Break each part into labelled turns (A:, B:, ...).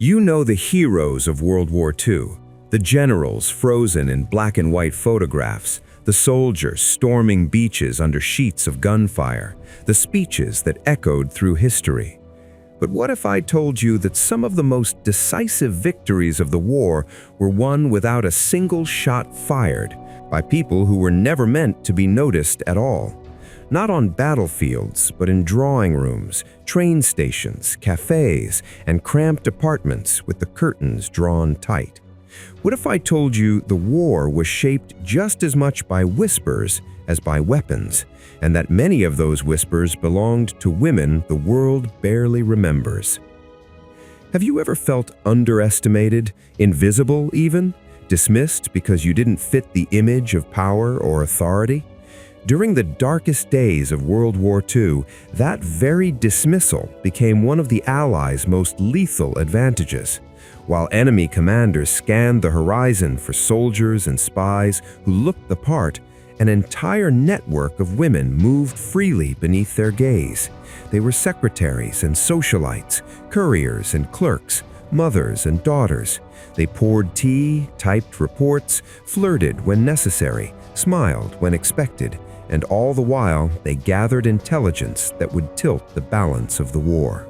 A: You know the heroes of World War II, the generals frozen in black and white photographs, the soldiers storming beaches under sheets of gunfire, the speeches that echoed through history. But what if I told you that some of the most decisive victories of the war were won without a single shot fired, by people who were never meant to be noticed at all? Not on battlefields, but in drawing rooms, train stations, cafes, and cramped apartments with the curtains drawn tight. What if I told you the war was shaped just as much by whispers as by weapons, and that many of those whispers belonged to women the world barely remembers? Have you ever felt underestimated, invisible even, dismissed because you didn't fit the image of power or authority? During the darkest days of World War II, that very dismissal became one of the Allies' most lethal advantages. While enemy commanders scanned the horizon for soldiers and spies who looked the part, an entire network of women moved freely beneath their gaze. They were secretaries and socialites, couriers and clerks, mothers and daughters. They poured tea, typed reports, flirted when necessary, smiled when expected, and all the while they gathered intelligence that would tilt the balance of the war.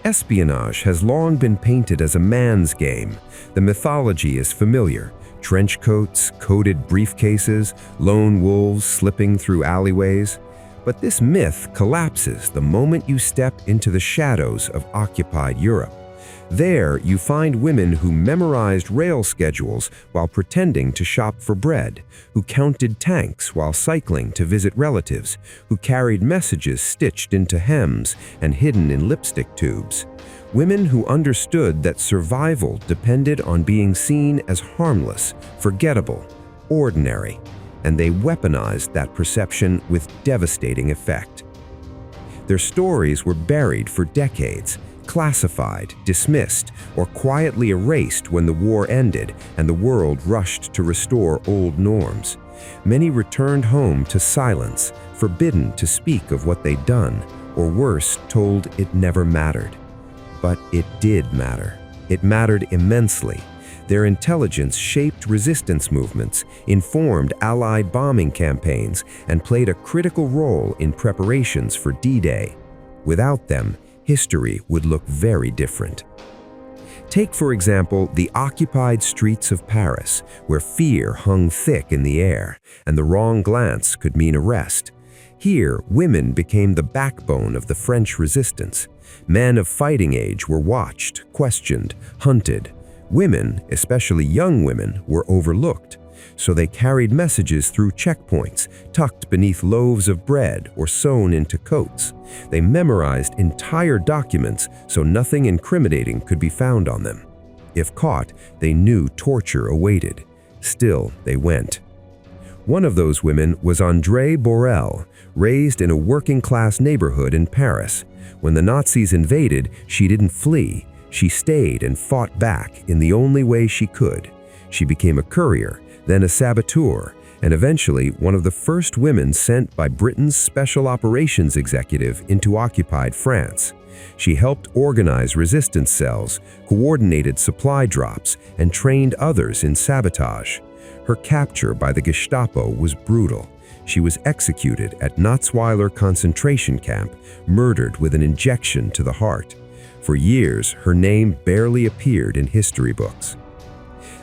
A: Espionage has long been painted as a man's game. The mythology is familiar: trench coats, coded briefcases, lone wolves slipping through alleyways. But this myth collapses the moment you step into the shadows of occupied Europe. There, you find women who memorized rail schedules while pretending to shop for bread, who counted tanks while cycling to visit relatives, who carried messages stitched into hems and hidden in lipstick tubes. Women who understood that survival depended on being seen as harmless, forgettable, ordinary, and they weaponized that perception with devastating effect. Their stories were buried for decades, classified, dismissed, or quietly erased when the war ended and the world rushed to restore old norms. Many returned home to silence, forbidden to speak of what they'd done, or worse, told it never mattered. But it did matter. It mattered immensely. Their intelligence shaped resistance movements, informed Allied bombing campaigns, and played a critical role in preparations for D-Day. Without them, history would look very different. Take, for example, the occupied streets of Paris, where fear hung thick in the air, and the wrong glance could mean arrest. Here, women became the backbone of the French resistance. Men of fighting age were watched, questioned, hunted. Women, especially young women, were overlooked. So they carried messages through checkpoints, tucked beneath loaves of bread or sewn into coats. They memorized entire documents so nothing incriminating could be found on them. If caught, they knew torture awaited. Still, they went. One of those women was Andrée Borel, raised in a working-class neighborhood in Paris. When the Nazis invaded, she didn't flee. She stayed and fought back in the only way she could. She became a courier, then a saboteur, and eventually one of the first women sent by Britain's Special Operations Executive into occupied France. She helped organize resistance cells, coordinated supply drops, and trained others in sabotage. Her capture by the Gestapo was brutal. She was executed at Natzweiler concentration camp, murdered with an injection to the heart. For years, her name barely appeared in history books.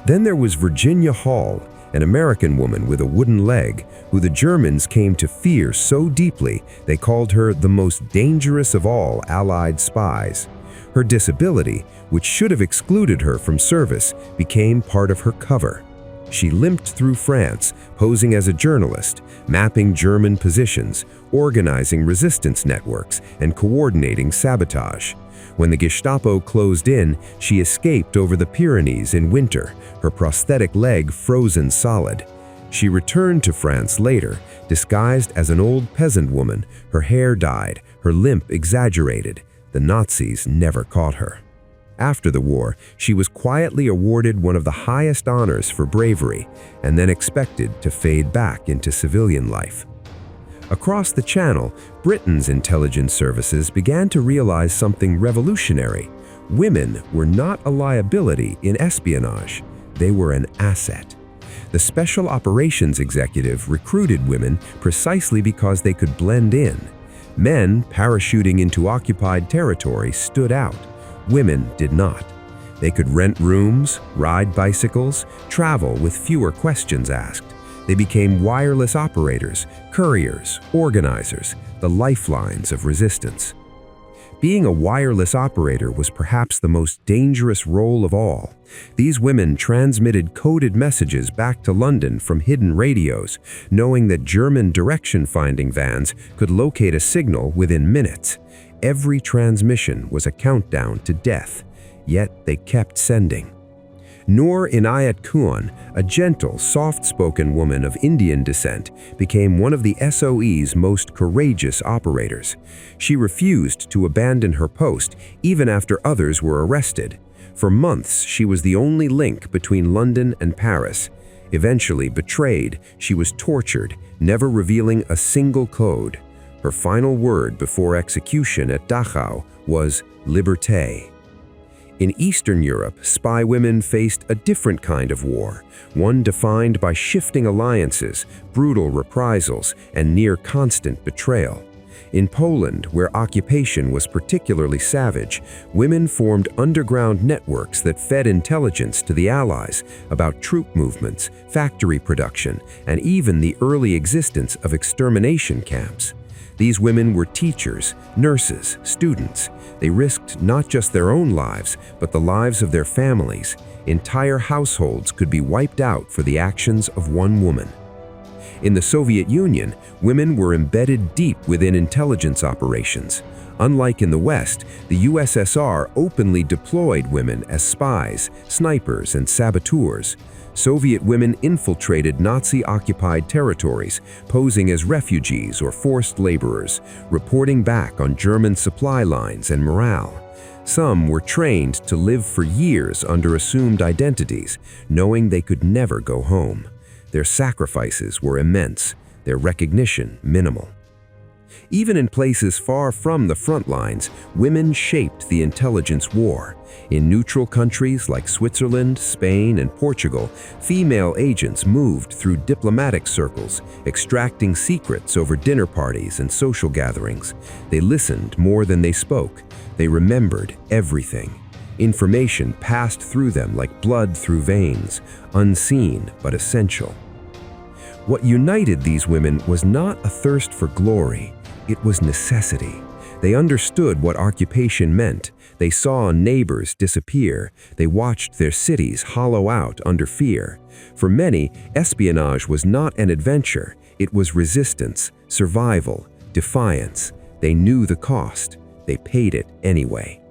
A: Then there was Virginia Hall, an American woman with a wooden leg, who the Germans came to fear so deeply they called her the most dangerous of all Allied spies. Her disability, which should have excluded her from service, became part of her cover. She limped through France, posing as a journalist, mapping German positions, organizing resistance networks, and coordinating sabotage. When the Gestapo closed in, she escaped over the Pyrenees in winter, her prosthetic leg frozen solid. She returned to France later, disguised as an old peasant woman, her hair dyed, her limp exaggerated. The Nazis never caught her. After the war, she was quietly awarded one of the highest honors for bravery, and then expected to fade back into civilian life. Across the Channel, Britain's intelligence services began to realize something revolutionary. Women were not a liability in espionage, they were an asset. The Special Operations Executive recruited women precisely because they could blend in. Men parachuting into occupied territory stood out. Women did not. They could rent rooms, ride bicycles, travel with fewer questions asked. They became wireless operators, couriers, organizers, the lifelines of resistance. Being a wireless operator was perhaps the most dangerous role of all. These women transmitted coded messages back to London from hidden radios, knowing that German direction-finding vans could locate a signal within minutes. Every transmission was a countdown to death, yet they kept sending. Noor Inayat Khan, a gentle, soft-spoken woman of Indian descent, became one of the SOE's most courageous operators. She refused to abandon her post even after others were arrested. For months, she was the only link between London and Paris. Eventually betrayed, she was tortured, never revealing a single code. Her final word before execution at Dachau was "Liberté." In Eastern Europe, spy women faced a different kind of war, one defined by shifting alliances, brutal reprisals, and near-constant betrayal. In Poland, where occupation was particularly savage, women formed underground networks that fed intelligence to the Allies about troop movements, factory production, and even the early existence of extermination camps. These women were teachers, nurses, students. They risked not just their own lives, but the lives of their families. Entire households could be wiped out for the actions of one woman. In the Soviet Union, women were embedded deep within intelligence operations. Unlike in the West, the USSR openly deployed women as spies, snipers, and saboteurs. Soviet women infiltrated Nazi-occupied territories, posing as refugees or forced laborers, reporting back on German supply lines and morale. Some were trained to live for years under assumed identities, knowing they could never go home. Their sacrifices were immense, their recognition minimal. Even in places far from the front lines, women shaped the intelligence war. In neutral countries like Switzerland, Spain, and Portugal, female agents moved through diplomatic circles, extracting secrets over dinner parties and social gatherings. They listened more than they spoke. They remembered everything. Information passed through them like blood through veins, unseen but essential. What united these women was not a thirst for glory. It was necessity. They understood what occupation meant. They saw neighbors disappear. They watched their cities hollow out under fear. For many, espionage was not an adventure. It was resistance, survival, defiance. They knew the cost. They paid it anyway.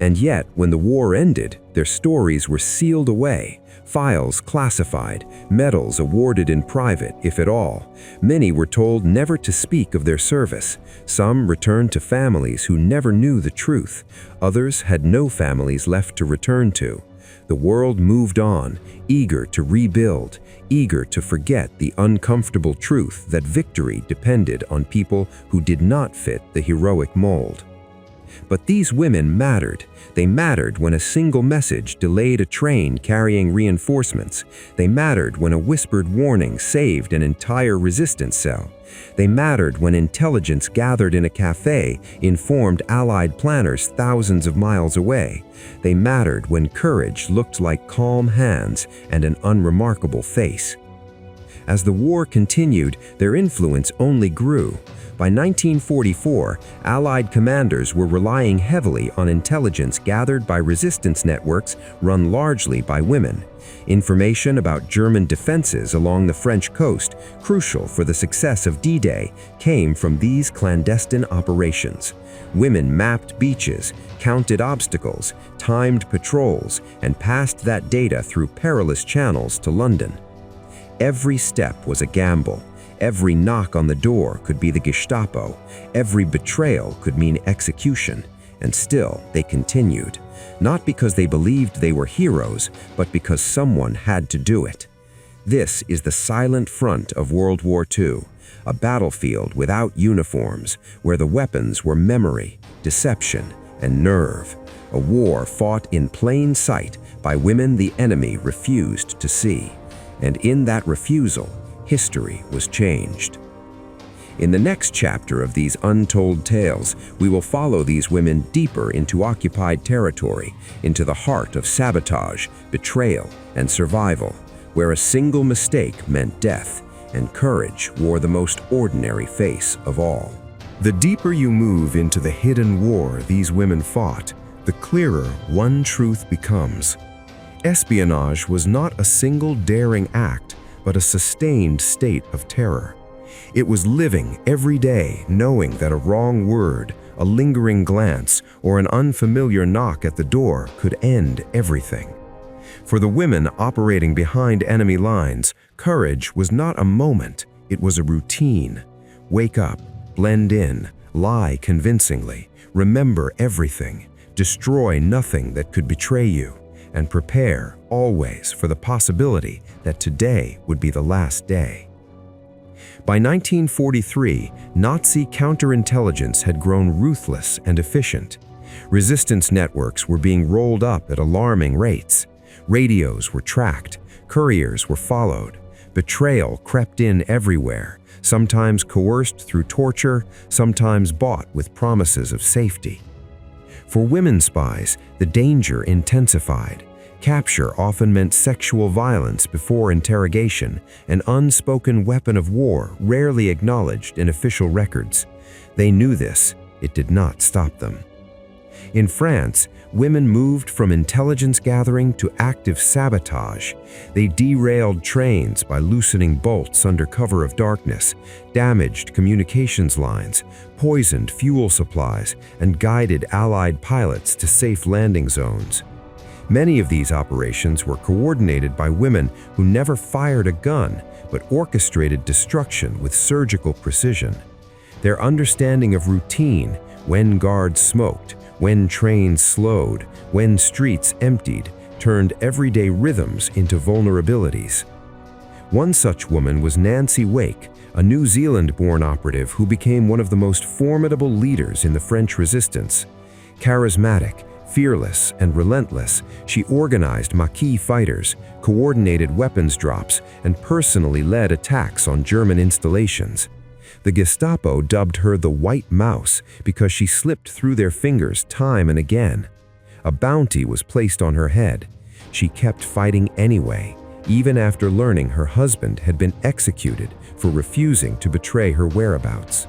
A: And yet, when the war ended, their stories were sealed away. Files classified, medals awarded in private, if at all. Many were told never to speak of their service. Some returned to families who never knew the truth. Others had no families left to return to. The world moved on, eager to rebuild, eager to forget the uncomfortable truth that victory depended on people who did not fit the heroic mold. But these women mattered. They mattered when a single message delayed a train carrying reinforcements. They mattered when a whispered warning saved an entire resistance cell. They mattered when intelligence gathered in a cafe informed Allied planners thousands of miles away. They mattered when courage looked like calm hands and an unremarkable face. As the war continued, their influence only grew. By 1944, Allied commanders were relying heavily on intelligence gathered by resistance networks run largely by women. Information about German defenses along the French coast, crucial for the success of D-Day, came from these clandestine operations. Women mapped beaches, counted obstacles, timed patrols, and passed that data through perilous channels to London. Every step was a gamble. Every knock on the door could be the Gestapo. Every betrayal could mean execution. And still, they continued. Not because they believed they were heroes, but because someone had to do it. This is the silent front of World War II, a battlefield without uniforms, where the weapons were memory, deception, and nerve, a war fought in plain sight by women the enemy refused to see. And in that refusal, history was changed. In the next chapter of these untold tales, we will follow these women deeper into occupied territory, into the heart of sabotage, betrayal, and survival, where a single mistake meant death, and courage wore the most ordinary face of all. The deeper you move into the hidden war these women fought, the clearer one truth becomes. Espionage was not a single daring act, but a sustained state of terror. It was living every day knowing that a wrong word, a lingering glance, or an unfamiliar knock at the door could end everything. For the women operating behind enemy lines, courage was not a moment, it was a routine. Wake up, blend in, lie convincingly, remember everything, destroy nothing that could betray you, and prepare always for the possibility that today would be the last day. By 1943, Nazi counterintelligence had grown ruthless and efficient. Resistance networks were being rolled up at alarming rates. Radios were tracked, couriers were followed. Betrayal crept in everywhere, sometimes coerced through torture, sometimes bought with promises of safety. For women spies, the danger intensified. Capture often meant sexual violence before interrogation, an unspoken weapon of war rarely acknowledged in official records. They knew this. It did not stop them. In France, women moved from intelligence gathering to active sabotage. They derailed trains by loosening bolts under cover of darkness, damaged communications lines, poisoned fuel supplies, and guided Allied pilots to safe landing zones. Many of these operations were coordinated by women who never fired a gun, but orchestrated destruction with surgical precision. Their understanding of routine, when guards smoked, when trains slowed, when streets emptied, turned everyday rhythms into vulnerabilities. One such woman was Nancy Wake, a New Zealand-born operative who became one of the most formidable leaders in the French resistance. Charismatic, fearless, and relentless, she organized Maquis fighters, coordinated weapons drops, and personally led attacks on German installations. The Gestapo dubbed her the White Mouse because she slipped through their fingers time and again. A bounty was placed on her head. She kept fighting anyway, even after learning her husband had been executed for refusing to betray her whereabouts.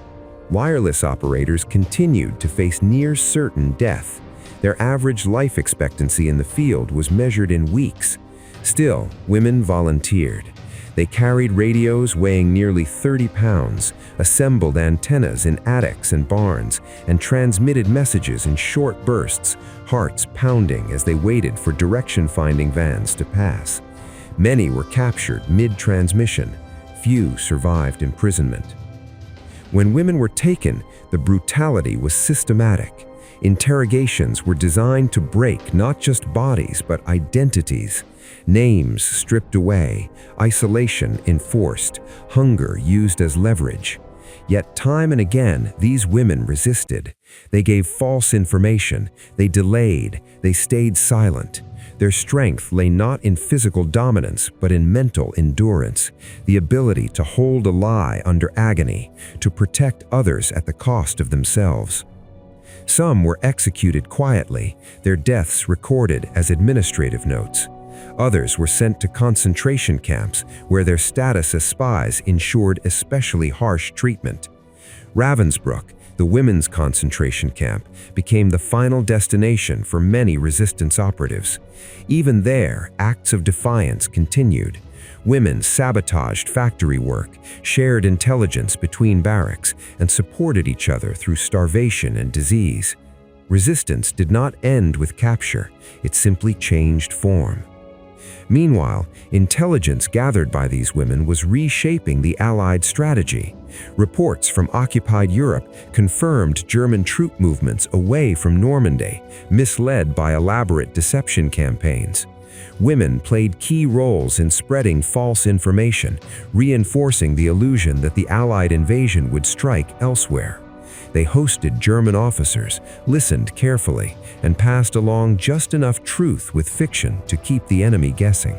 A: Wireless operators continued to face near certain death. Their average life expectancy in the field was measured in weeks. Still, women volunteered. They carried radios weighing nearly 30 pounds, assembled antennas in attics and barns, and transmitted messages in short bursts, hearts pounding as they waited for direction-finding vans to pass. Many were captured mid-transmission. Few survived imprisonment. When women were taken, the brutality was systematic. Interrogations were designed to break not just bodies but identities. Names stripped away, isolation enforced, hunger used as leverage. Yet time and again, these women resisted. They gave false information, they delayed, they stayed silent. Their strength lay not in physical dominance, but in mental endurance, the ability to hold a lie under agony, to protect others at the cost of themselves. Some were executed quietly, their deaths recorded as administrative notes. Others were sent to concentration camps where their status as spies ensured especially harsh treatment. Ravensbrück, the women's concentration camp, became the final destination for many resistance operatives. Even there, acts of defiance continued. Women sabotaged factory work, shared intelligence between barracks, and supported each other through starvation and disease. Resistance did not end with capture, it simply changed form. Meanwhile, intelligence gathered by these women was reshaping the Allied strategy. Reports from occupied Europe confirmed German troop movements away from Normandy, misled by elaborate deception campaigns. Women played key roles in spreading false information, reinforcing the illusion that the Allied invasion would strike elsewhere. They hosted German officers, listened carefully, and passed along just enough truth with fiction to keep the enemy guessing.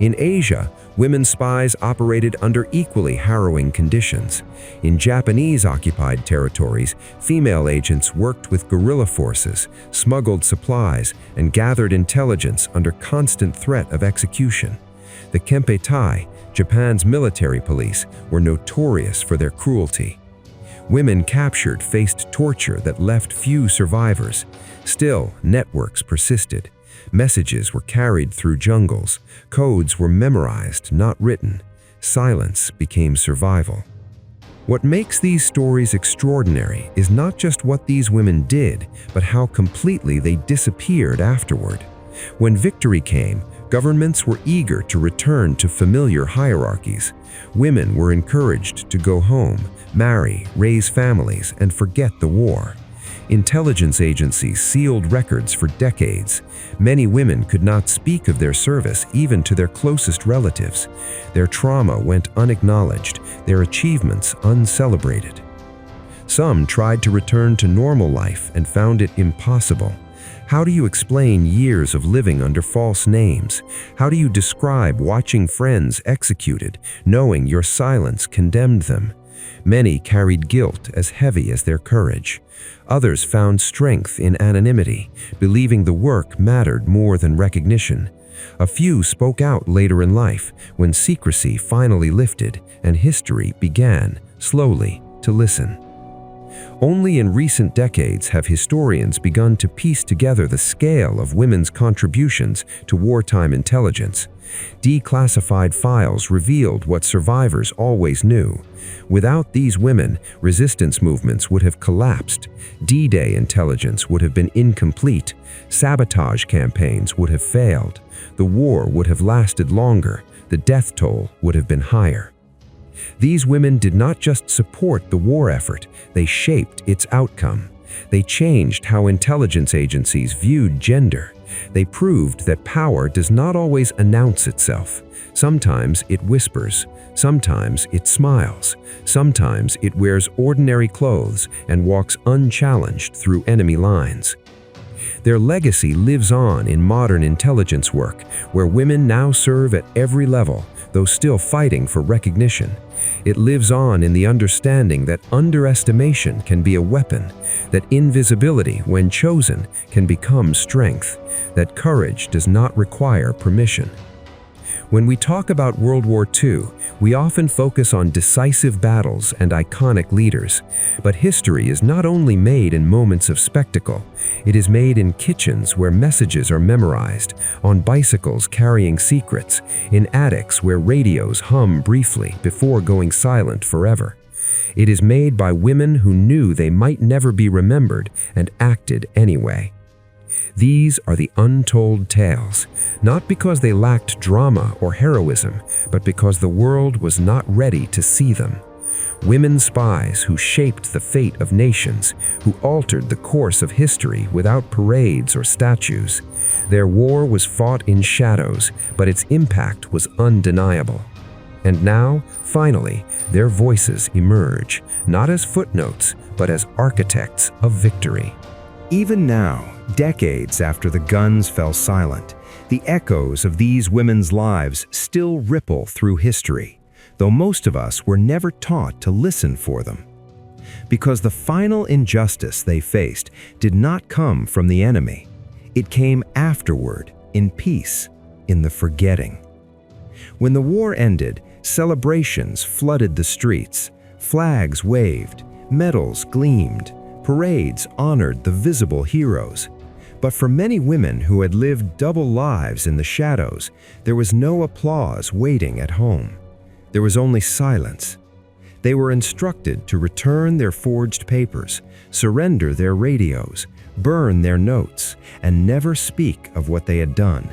A: In Asia, women spies operated under equally harrowing conditions. In Japanese-occupied territories, female agents worked with guerrilla forces, smuggled supplies, and gathered intelligence under constant threat of execution. The Kempeitai, Japan's military police, were notorious for their cruelty. Women captured faced torture that left few survivors. Still, networks persisted. Messages were carried through jungles. Codes were memorized, not written. Silence became survival. What makes these stories extraordinary is not just what these women did, but how completely they disappeared afterward. When victory came, governments were eager to return to familiar hierarchies. Women were encouraged to go home, marry, raise families, and forget the war. Intelligence agencies sealed records for decades. Many women could not speak of their service even to their closest relatives. Their trauma went unacknowledged, their achievements uncelebrated. Some tried to return to normal life and found it impossible. How do you explain years of living under false names? How do you describe watching friends executed, knowing your silence condemned them? Many carried guilt as heavy as their courage. Others found strength in anonymity, believing the work mattered more than recognition. A few spoke out later in life, when secrecy finally lifted and history began, slowly, to listen. Only in recent decades have historians begun to piece together the scale of women's contributions to wartime intelligence. Declassified files revealed what survivors always knew. Without these women, resistance movements would have collapsed. D-Day intelligence would have been incomplete. Sabotage campaigns would have failed. The war would have lasted longer. The death toll would have been higher. These women did not just support the war effort, they shaped its outcome. They changed how intelligence agencies viewed gender. They proved that power does not always announce itself. Sometimes it whispers, sometimes it smiles, sometimes it wears ordinary clothes and walks unchallenged through enemy lines. Their legacy lives on in modern intelligence work, where women now serve at every level, though still fighting for recognition. It lives on in the understanding that underestimation can be a weapon, that invisibility, when chosen, can become strength, that courage does not require permission. When we talk about World War II, we often focus on decisive battles and iconic leaders. But history is not only made in moments of spectacle. It is made in kitchens where messages are memorized, on bicycles carrying secrets, in attics where radios hum briefly before going silent forever. It is made by women who knew they might never be remembered and acted anyway. These are the untold tales, not because they lacked drama or heroism, but because the world was not ready to see them. Women spies who shaped the fate of nations, who altered the course of history without parades or statues. Their war was fought in shadows, but its impact was undeniable. And now, finally, their voices emerge, not as footnotes, but as architects of victory. Even now, decades after the guns fell silent, the echoes of these women's lives still ripple through history, though most of us were never taught to listen for them. Because the final injustice they faced did not come from the enemy. It came afterward, in peace, in the forgetting. When the war ended, celebrations flooded the streets, flags waved, medals gleamed, parades honored the visible heroes. But for many women who had lived double lives in the shadows, there was no applause waiting at home. There was only silence. They were instructed to return their forged papers, surrender their radios, burn their notes, and never speak of what they had done.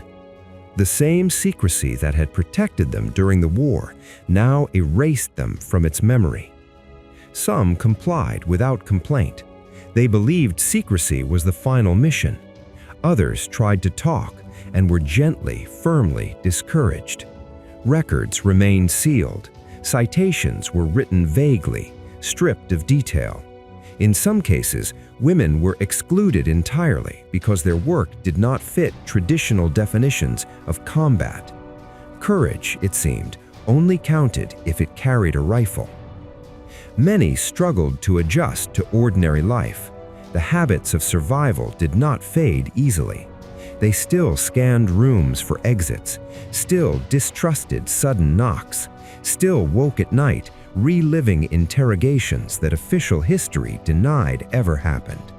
A: The same secrecy that had protected them during the war now erased them from its memory. Some complied without complaint. They believed secrecy was the final mission. Others tried to talk and were gently, firmly discouraged. Records remained sealed. Citations were written vaguely, stripped of detail. In some cases, women were excluded entirely because their work did not fit traditional definitions of combat. Courage, it seemed, only counted if it carried a rifle. Many struggled to adjust to ordinary life. The habits of survival did not fade easily. They still scanned rooms for exits, still distrusted sudden knocks, still woke at night, reliving interrogations that official history denied ever happened.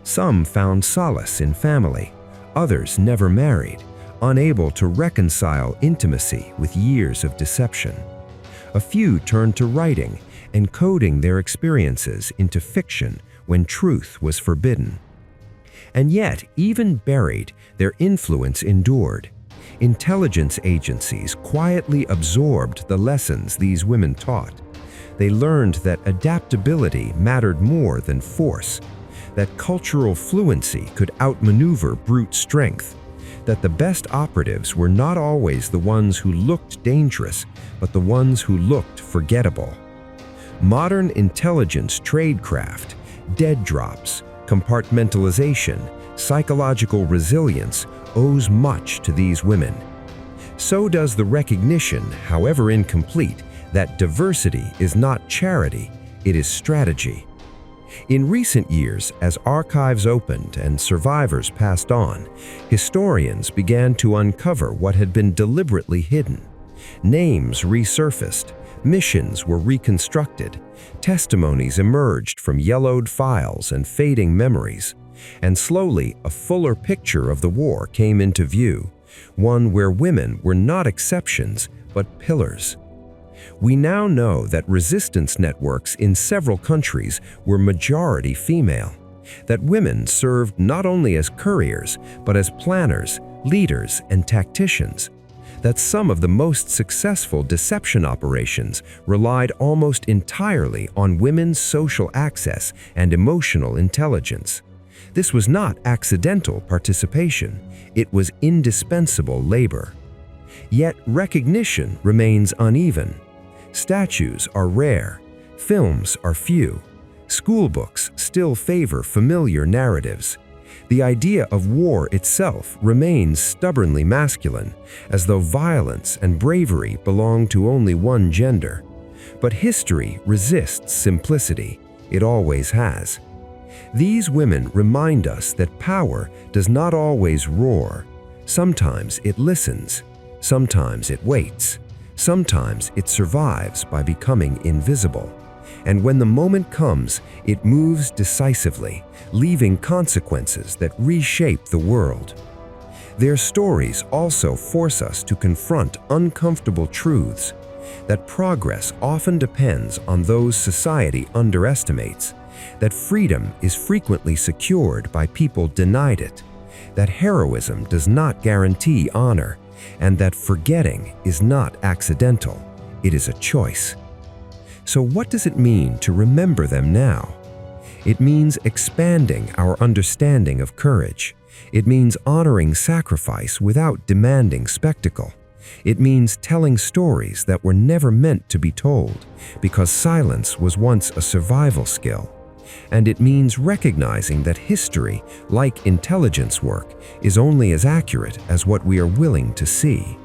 A: Some found solace in family, others never married, unable to reconcile intimacy with years of deception. A few turned to writing, encoding their experiences into fiction when truth was forbidden. And yet, even buried, their influence endured. Intelligence agencies quietly absorbed the lessons these women taught. They learned that adaptability mattered more than force, that cultural fluency could outmaneuver brute strength, that the best operatives were not always the ones who looked dangerous, but the ones who looked forgettable. Modern intelligence tradecraft, dead drops, compartmentalization, psychological resilience owes much to these women. So does the recognition, however incomplete, that diversity is not charity, it is strategy. In recent years, as archives opened and survivors passed on, historians began to uncover what had been deliberately hidden. Names resurfaced, missions were reconstructed, testimonies emerged from yellowed files and fading memories, and slowly a fuller picture of the war came into view, one where women were not exceptions but pillars. We now know that resistance networks in several countries were majority female, that women served not only as couriers but as planners, leaders, and tacticians, that some of the most successful deception operations relied almost entirely on women's social access and emotional intelligence. This was not accidental participation, it was indispensable labor. Yet recognition remains uneven. Statues are rare, films are few, schoolbooks still favor familiar narratives. The idea of war itself remains stubbornly masculine, as though violence and bravery belong to only one gender. But history resists simplicity, it always has. These women remind us that power does not always roar. Sometimes it listens, sometimes it waits, sometimes it survives by becoming invisible. And when the moment comes, it moves decisively, leaving consequences that reshape the world. Their stories also force us to confront uncomfortable truths, that progress often depends on those society underestimates, that freedom is frequently secured by people denied it, that heroism does not guarantee honor, and that forgetting is not accidental, it is a choice. So what does it mean to remember them now? It means expanding our understanding of courage. It means honoring sacrifice without demanding spectacle. It means telling stories that were never meant to be told, because silence was once a survival skill. And it means recognizing that history, like intelligence work, is only as accurate as what we are willing to see.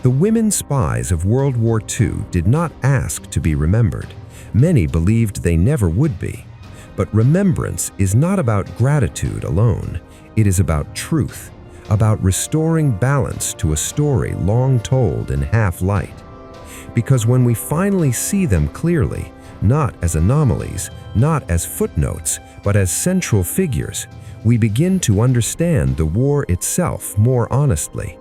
A: The women spies of World War II did not ask to be remembered. Many believed they never would be. But remembrance is not about gratitude alone. It is about truth, about restoring balance to a story long told in half-light. Because when we finally see them clearly, not as anomalies, not as footnotes, but as central figures, we begin to understand the war itself more honestly.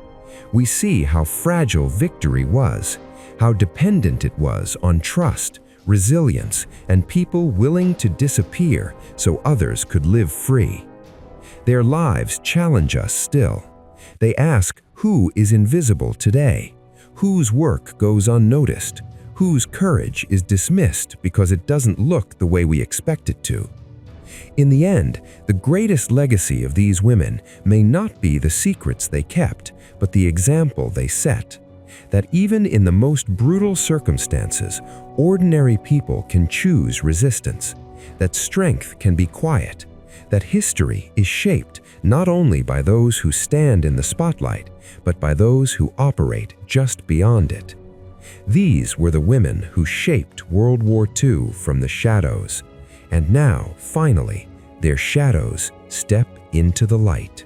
A: We see how fragile victory was, how dependent it was on trust, resilience, and people willing to disappear so others could live free. Their lives challenge us still. They ask who is invisible today, whose work goes unnoticed, whose courage is dismissed because it doesn't look the way we expect it to. In the end, the greatest legacy of these women may not be the secrets they kept, but the example they set. that even in the most brutal circumstances, ordinary people can choose resistance, that strength can be quiet, that history is shaped not only by those who stand in the spotlight, but by those who operate just beyond it. These were the women who shaped World War II from the shadows, and now, finally, their shadows step into the light.